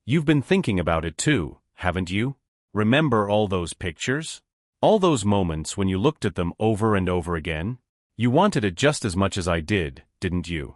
You've been thinking about it too, haven't you? Remember all those pictures? All those moments when you looked at them over and over again? You wanted it just as much as I did, didn't you?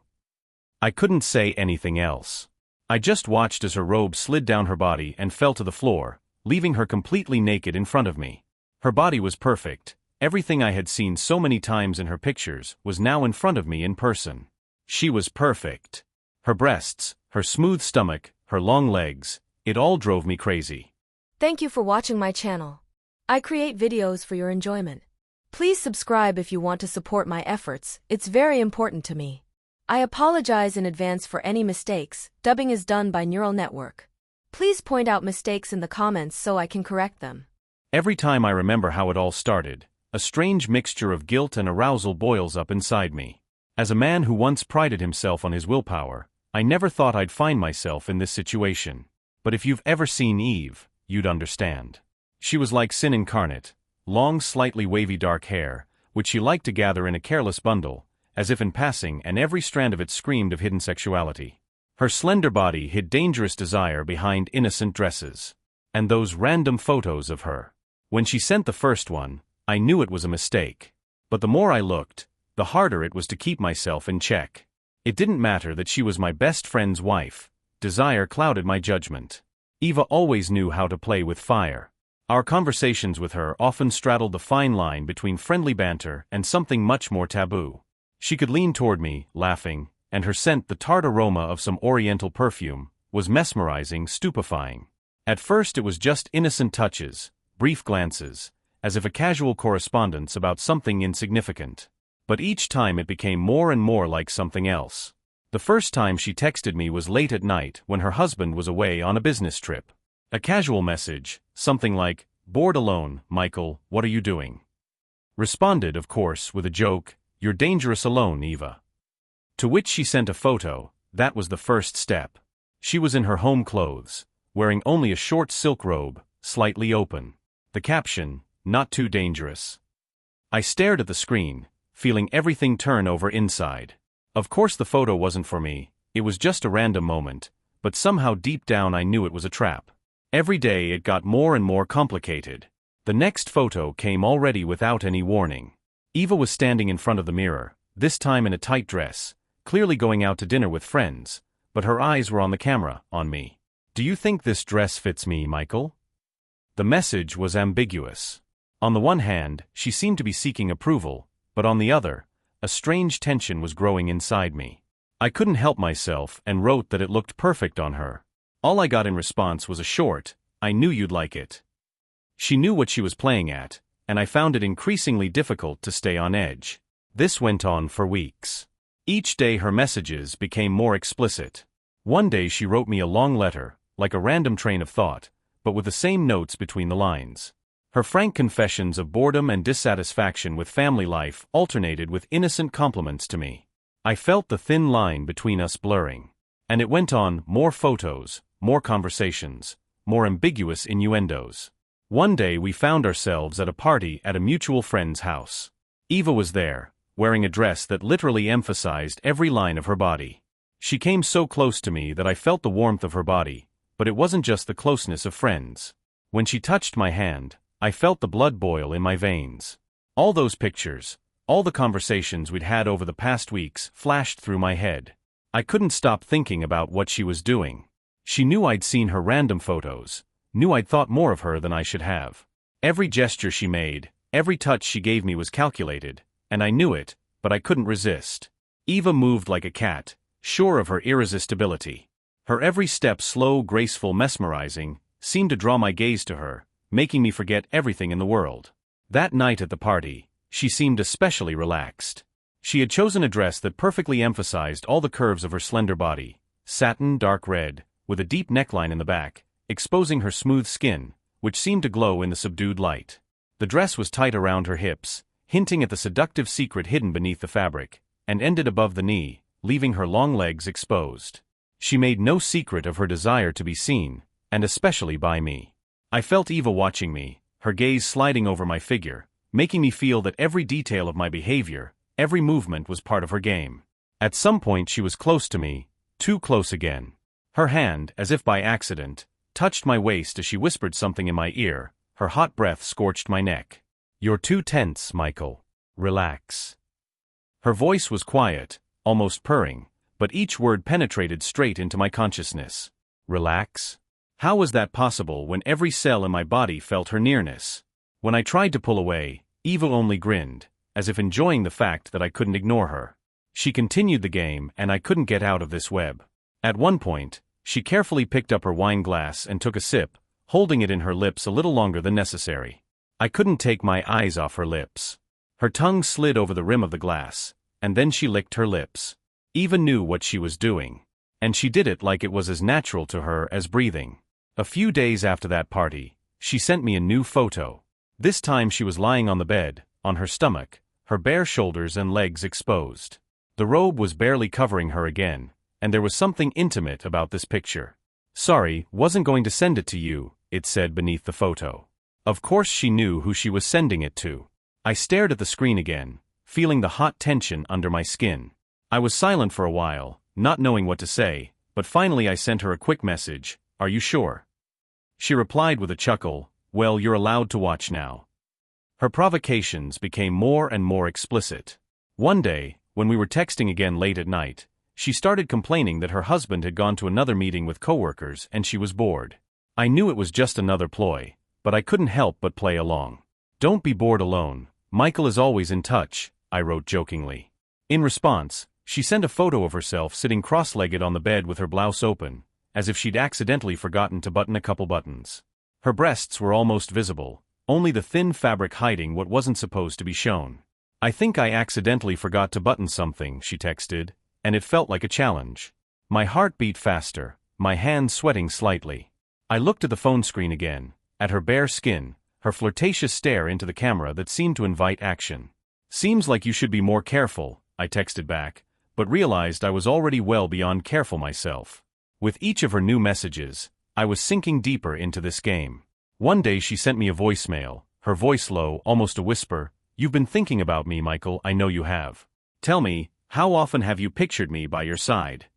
I couldn't say anything else. I just watched as her robe slid down her body and fell to the floor, leaving her completely naked in front of me. Her body was perfect. Everything I had seen so many times in her pictures was now in front of me in person. She was perfect. Her breasts, her smooth stomach, her long legs, it all drove me crazy. Thank you for watching my channel. I create videos for your enjoyment. Please subscribe if you want to support my efforts, it's very important to me. I apologize in advance for any mistakes. Dubbing is done by neural network. Please point out mistakes in the comments so I can correct them. Every time I remember how it all started, a strange mixture of guilt and arousal boils up inside me. As a man who once prided himself on his willpower, I never thought I'd find myself in this situation. But if you've ever seen Eve, you'd understand. She was like sin incarnate, long slightly wavy dark hair, which she liked to gather in a careless bundle, as if in passing, and every strand of it screamed of hidden sexuality. Her slender body hid dangerous desire behind innocent dresses. And those random photos of her. When she sent the first one, I knew it was a mistake. But the more I looked, the harder it was to keep myself in check. It didn't matter that she was my best friend's wife. Desire clouded my judgment. Eva always knew how to play with fire. Our conversations with her often straddled the fine line between friendly banter and something much more taboo. She could lean toward me, laughing, and her scent, the tart aroma of some oriental perfume, was mesmerizing, stupefying. At first it was just innocent touches, brief glances, as if a casual correspondence about something insignificant. But each time it became more and more like something else. The first time she texted me was late at night when her husband was away on a business trip. A casual message, something like, "Bored alone, Michael, what are you doing?" Responded, of course, with a joke, "You're dangerous alone, Eva." To which she sent a photo. That was the first step. She was in her home clothes, wearing only a short silk robe, slightly open. The caption, "Not too dangerous." I stared at the screen, feeling everything turn over inside. Of course the photo wasn't for me, it was just a random moment, but somehow deep down I knew it was a trap. Every day it got more and more complicated. The next photo came already without any warning. Eva was standing in front of the mirror, this time in a tight dress, clearly going out to dinner with friends, but her eyes were on the camera, on me. "Do you think this dress fits me, Michael?" The message was ambiguous. On the one hand, she seemed to be seeking approval, but on the other, a strange tension was growing inside me. I couldn't help myself and wrote that it looked perfect on her. All I got in response was a short, "I knew you'd like it." She knew what she was playing at, and I found it increasingly difficult to stay on edge. This went on for weeks. Each day her messages became more explicit. One day she wrote me a long letter, like a random train of thought, but with the same notes between the lines. Her frank confessions of boredom and dissatisfaction with family life alternated with innocent compliments to me. I felt the thin line between us blurring. And it went on, more photos, more conversations, more ambiguous innuendos. One day we found ourselves at a party at a mutual friend's house. Eva was there, wearing a dress that literally emphasized every line of her body. She came so close to me that I felt the warmth of her body, but it wasn't just the closeness of friends. When she touched my hand, I felt the blood boil in my veins. All those pictures, all the conversations we'd had over the past weeks flashed through my head. I couldn't stop thinking about what she was doing. She knew I'd seen her random photos, knew I'd thought more of her than I should have. Every gesture she made, every touch she gave me was calculated, and I knew it, but I couldn't resist. Eva moved like a cat, sure of her irresistibility. Her every step, slow, graceful, mesmerizing, seemed to draw my gaze to her, making me forget everything in the world. That night at the party, she seemed especially relaxed. She had chosen a dress that perfectly emphasized all the curves of her slender body, satin dark red, with a deep neckline in the back, exposing her smooth skin, which seemed to glow in the subdued light. The dress was tight around her hips, hinting at the seductive secret hidden beneath the fabric, and ended above the knee, leaving her long legs exposed. She made no secret of her desire to be seen, and especially by me. I felt Eva watching me, her gaze sliding over my figure, making me feel that every detail of my behavior, every movement was part of her game. At some point she was close to me, too close again. Her hand, as if by accident, touched my waist as she whispered something in my ear. Her hot breath scorched my neck. "You're too tense, Michael. Relax." Her voice was quiet, almost purring, but each word penetrated straight into my consciousness. Relax? How was that possible when every cell in my body felt her nearness? When I tried to pull away, Eva only grinned, as if enjoying the fact that I couldn't ignore her. She continued the game, and I couldn't get out of this web. At one point, she carefully picked up her wine glass and took a sip, holding it in her lips a little longer than necessary. I couldn't take my eyes off her lips. Her tongue slid over the rim of the glass, and then she licked her lips. Eva knew what she was doing, and she did it like it was as natural to her as breathing. A few days after that party, she sent me a new photo. This time she was lying on the bed, on her stomach, her bare shoulders and legs exposed. The robe was barely covering her again, and there was something intimate about this picture. "Sorry, wasn't going to send it to you," it said beneath the photo. Of course she knew who she was sending it to. I stared at the screen again, feeling the hot tension under my skin. I was silent for a while, not knowing what to say, but finally I sent her a quick message. "Are you sure?" She replied with a chuckle, "Well, you're allowed to watch now." Her provocations became more and more explicit. One day, when we were texting again late at night, she started complaining that her husband had gone to another meeting with coworkers and she was bored. I knew it was just another ploy, but I couldn't help but play along. "Don't be bored alone. Michael is always in touch," I wrote jokingly. In response, she sent a photo of herself sitting cross-legged on the bed with her blouse open, as if she'd accidentally forgotten to button a couple buttons. Her breasts were almost visible, only the thin fabric hiding what wasn't supposed to be shown. "I think I accidentally forgot to button something," she texted, and it felt like a challenge. My heart beat faster, my hands sweating slightly. I looked at the phone screen again, at her bare skin, her flirtatious stare into the camera that seemed to invite action. "Seems like you should be more careful," I texted back, but realized I was already well beyond careful myself. With each of her new messages, I was sinking deeper into this game. One day she sent me a voicemail, her voice low, almost a whisper. "You've been thinking about me, Michael, I know you have. Tell me, how often have you pictured me by your side?"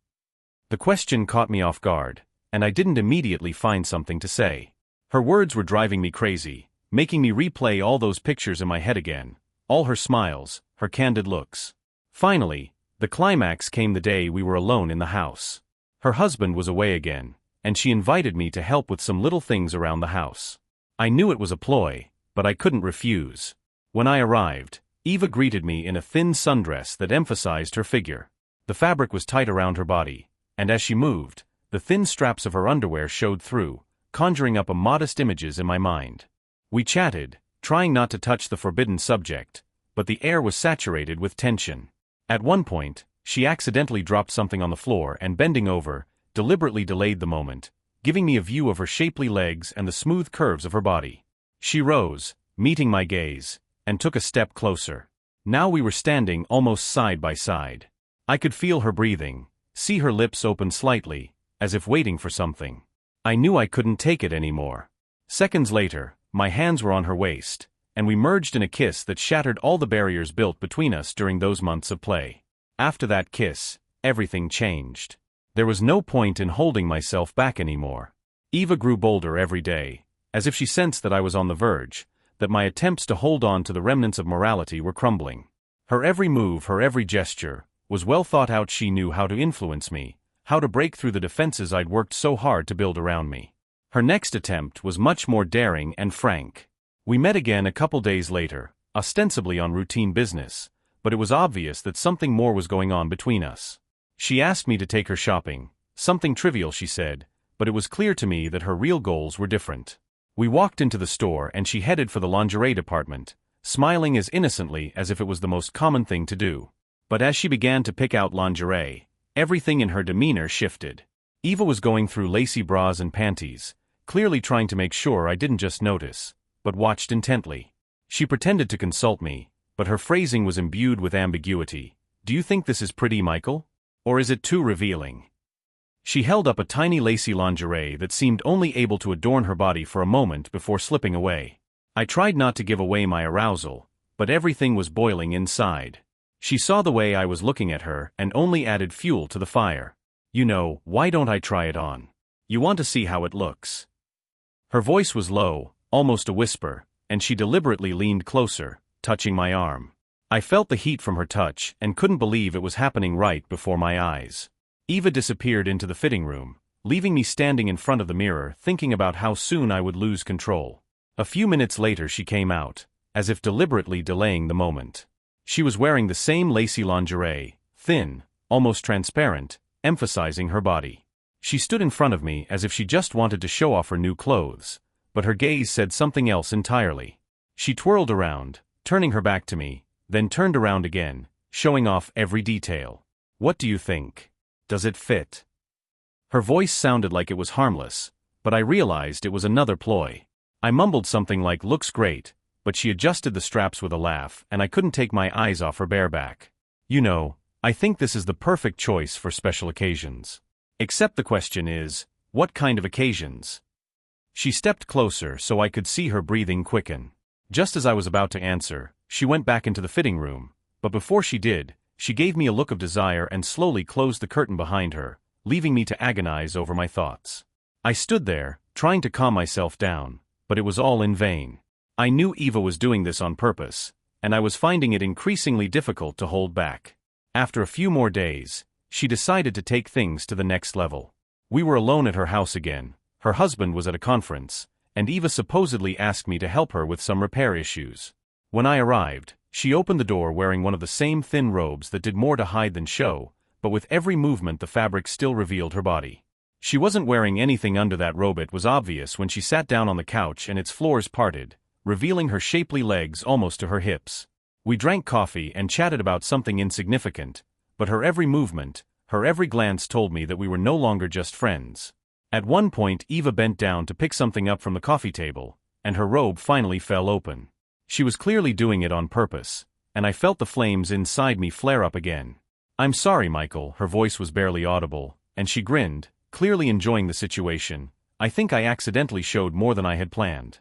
The question caught me off guard, and I didn't immediately find something to say. Her words were driving me crazy, making me replay all those pictures in my head again, all her smiles, her candid looks. Finally, the climax came the day we were alone in the house. Her husband was away again, and she invited me to help with some little things around the house. I knew it was a ploy, but I couldn't refuse. When I arrived, Eva greeted me in a thin sundress that emphasized her figure. The fabric was tight around her body, and as she moved, the thin straps of her underwear showed through, conjuring up modest images in my mind. We chatted, trying not to touch the forbidden subject, but the air was saturated with tension. At one point, she accidentally dropped something on the floor and, bending over, deliberately delayed the moment, giving me a view of her shapely legs and the smooth curves of her body. She rose, meeting my gaze, and took a step closer. Now we were standing almost side by side. I could feel her breathing, see her lips open slightly, as if waiting for something. I knew I couldn't take it anymore. Seconds later, my hands were on her waist, and we merged in a kiss that shattered all the barriers built between us during those months of play. After that kiss, everything changed. There was no point in holding myself back anymore. Eva grew bolder every day, as if she sensed that I was on the verge, that my attempts to hold on to the remnants of morality were crumbling. Her every move, her every gesture, was well thought out. She knew how to influence me, how to break through the defenses I'd worked so hard to build around me. Her next attempt was much more daring and frank. We met again a couple days later, ostensibly on routine business, but it was obvious that something more was going on between us. She asked me to take her shopping, something trivial she said, but it was clear to me that her real goals were different. We walked into the store and she headed for the lingerie department, smiling as innocently as if it was the most common thing to do. But as she began to pick out lingerie, everything in her demeanor shifted. Eva was going through lacy bras and panties, clearly trying to make sure I didn't just notice, but watched intently. She pretended to consult me, but her phrasing was imbued with ambiguity. "Do you think this is pretty, Michael? Or is it too revealing?" She held up a tiny lacy lingerie that seemed only able to adorn her body for a moment before slipping away. I tried not to give away my arousal, but everything was boiling inside. She saw the way I was looking at her and only added fuel to the fire. Why don't I try it on? You want to see how it looks. Her voice was low, almost a whisper, and she deliberately leaned closer, touching my arm. I felt the heat from her touch and couldn't believe it was happening right before my eyes. Eva disappeared into the fitting room, leaving me standing in front of the mirror thinking about how soon I would lose control. A few minutes later she came out, as if deliberately delaying the moment. She was wearing the same lacy lingerie, thin, almost transparent, emphasizing her body. She stood in front of me as if she just wanted to show off her new clothes, but her gaze said something else entirely. She twirled around, turning her back to me, then turned around again, showing off every detail. What do you think? Does it fit? Her voice sounded like it was harmless, but I realized it was another ploy. I mumbled something like looks great, but she adjusted the straps with a laugh and I couldn't take my eyes off her bare back. I think this is the perfect choice for special occasions. Except the question is, what kind of occasions? She stepped closer so I could see her breathing quicken. Just as I was about to answer, she went back into the fitting room, but before she did, she gave me a look of desire and slowly closed the curtain behind her, leaving me to agonize over my thoughts. I stood there, trying to calm myself down, but it was all in vain. I knew Eva was doing this on purpose, and I was finding it increasingly difficult to hold back. After a few more days, she decided to take things to the next level. We were alone at her house again, her husband was at a conference, and Eva supposedly asked me to help her with some repair issues. When I arrived, she opened the door wearing one of the same thin robes that did more to hide than show, but with every movement the fabric still revealed her body. She wasn't wearing anything under that robe. It was obvious when she sat down on the couch and its floors parted, revealing her shapely legs almost to her hips. We drank coffee and chatted about something insignificant, but her every movement, her every glance told me that we were no longer just friends. At one point Eva bent down to pick something up from the coffee table, and her robe finally fell open. She was clearly doing it on purpose, and I felt the flames inside me flare up again. I'm sorry, Michael, her voice was barely audible, and she grinned, clearly enjoying the situation. I think I accidentally showed more than I had planned.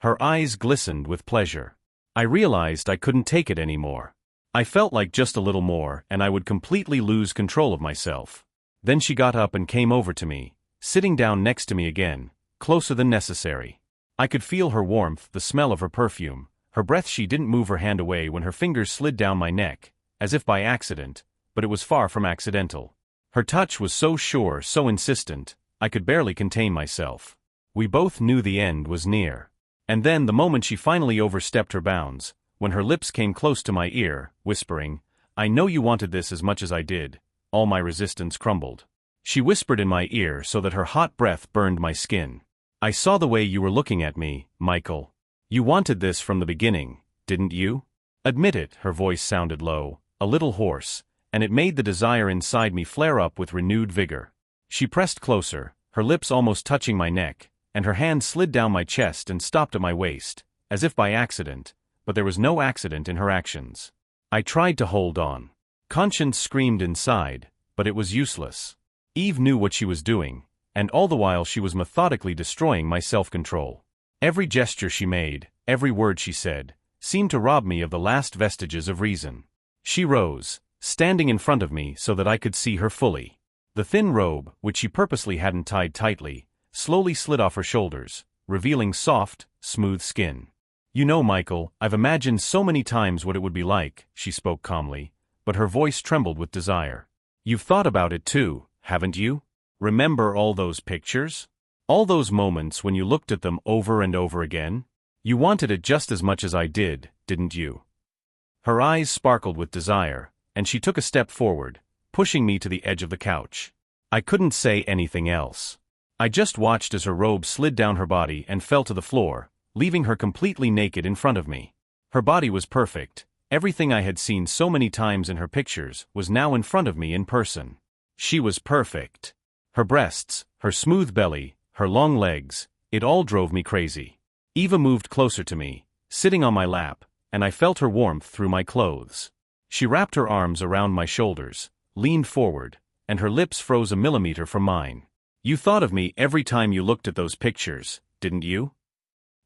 Her eyes glistened with pleasure. I realized I couldn't take it anymore. I felt like just a little more and I would completely lose control of myself. Then she got up and came over to me, sitting down next to me again, closer than necessary. I could feel her warmth, the smell of her perfume, her breath. She didn't move her hand away when her fingers slid down my neck, as if by accident, but it was far from accidental. Her touch was so sure, so insistent, I could barely contain myself. We both knew the end was near. And then the moment she finally overstepped her bounds, when her lips came close to my ear, whispering, "I know you wanted this as much as I did," all my resistance crumbled. She whispered in my ear so that her hot breath burned my skin. "I saw the way you were looking at me, Michael. You wanted this from the beginning, didn't you? Admit it." Her voice sounded low, a little hoarse, and it made the desire inside me flare up with renewed vigor. She pressed closer, her lips almost touching my neck, and her hand slid down my chest and stopped at my waist, as if by accident, but there was no accident in her actions. I tried to hold on. Conscience screamed inside, but it was useless. Eve knew what she was doing, and all the while she was methodically destroying my self-control. Every gesture she made, every word she said, seemed to rob me of the last vestiges of reason. She rose, standing in front of me so that I could see her fully. The thin robe, which she purposely hadn't tied tightly, slowly slid off her shoulders, revealing soft, smooth skin. Michael, I've imagined so many times what it would be like," she spoke calmly, but her voice trembled with desire. "You've thought about it too, haven't you? Remember all those pictures? All those moments when you looked at them over and over again? You wanted it just as much as I did, didn't you?" Her eyes sparkled with desire, and she took a step forward, pushing me to the edge of the couch. I couldn't say anything else. I just watched as her robe slid down her body and fell to the floor, leaving her completely naked in front of me. Her body was perfect. Everything I had seen so many times in her pictures was now in front of me in person. She was perfect. Her breasts, her smooth belly, her long legs, it all drove me crazy. Eva moved closer to me, sitting on my lap, and I felt her warmth through my clothes. She wrapped her arms around my shoulders, leaned forward, and her lips froze a millimeter from mine. "You thought of me every time you looked at those pictures, didn't you?"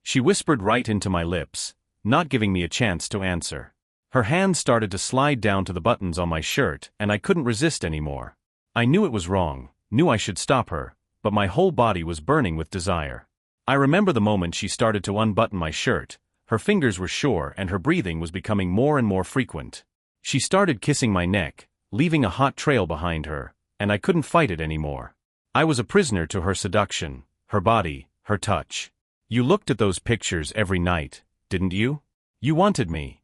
She whispered right into my lips, not giving me a chance to answer. Her hand started to slide down to the buttons on my shirt, and I couldn't resist anymore. I knew it was wrong, knew I should stop her, but my whole body was burning with desire. I remember the moment she started to unbutton my shirt. Her fingers were sure and her breathing was becoming more and more frequent. She started kissing my neck, leaving a hot trail behind her, and I couldn't fight it anymore. I was a prisoner to her seduction, her body, her touch. You looked at those pictures every night, didn't you? You wanted me.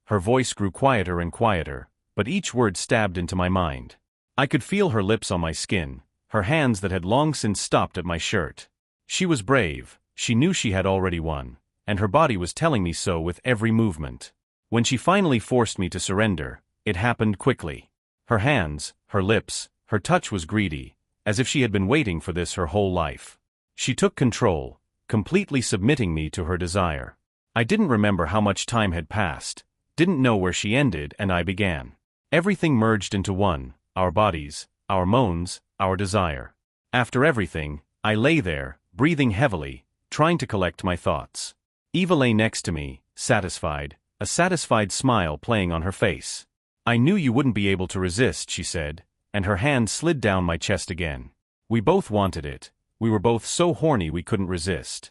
Her voice grew quieter and quieter, but each word stabbed into my mind. I could feel her lips on my skin, her hands that had long since stopped at my shirt. She was brave, she knew she had already won, and her body was telling me so with every movement. When she finally forced me to surrender, it happened quickly. Her hands, her lips, her touch was greedy, as if she had been waiting for this her whole life. She took control, completely submitting me to her desire. I didn't remember how much time had passed, didn't know where she ended and I began. Everything merged into one, our bodies, our moans, our desire. After everything, I lay there, breathing heavily, trying to collect my thoughts. Eva lay next to me, satisfied, a satisfied smile playing on her face. I knew you wouldn't be able to resist, she said, and her hand slid down my chest again. We both wanted it. We were both so horny we couldn't resist.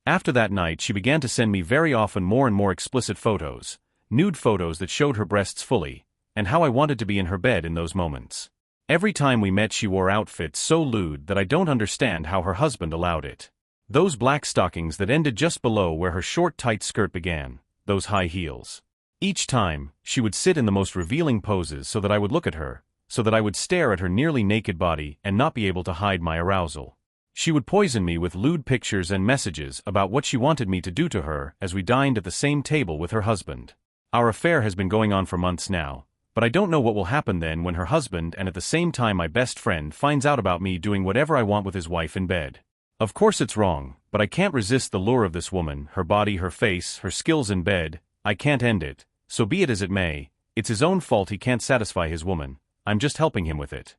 After that night she began to send me very often more and more explicit photos, nude photos that showed her breasts fully, and how I wanted to be in her bed in those moments. Every time we met she wore outfits so lewd that I don't understand how her husband allowed it. Those black stockings that ended just below where her short tight skirt began, those high heels. Each time, she would sit in the most revealing poses so that I would look at her, so that I would stare at her nearly naked body and not be able to hide my arousal. She would poison me with lewd pictures and messages about what she wanted me to do to her as we dined at the same table with her husband. Our affair has been going on for months now, but I don't know what will happen then when her husband and at the same time my best friend finds out about me doing whatever I want with his wife in bed. Of course it's wrong, but I can't resist the lure of this woman, her body, her face, her skills in bed. I can't end it, so be it as it may. It's his own fault he can't satisfy his woman. I'm just helping him with it.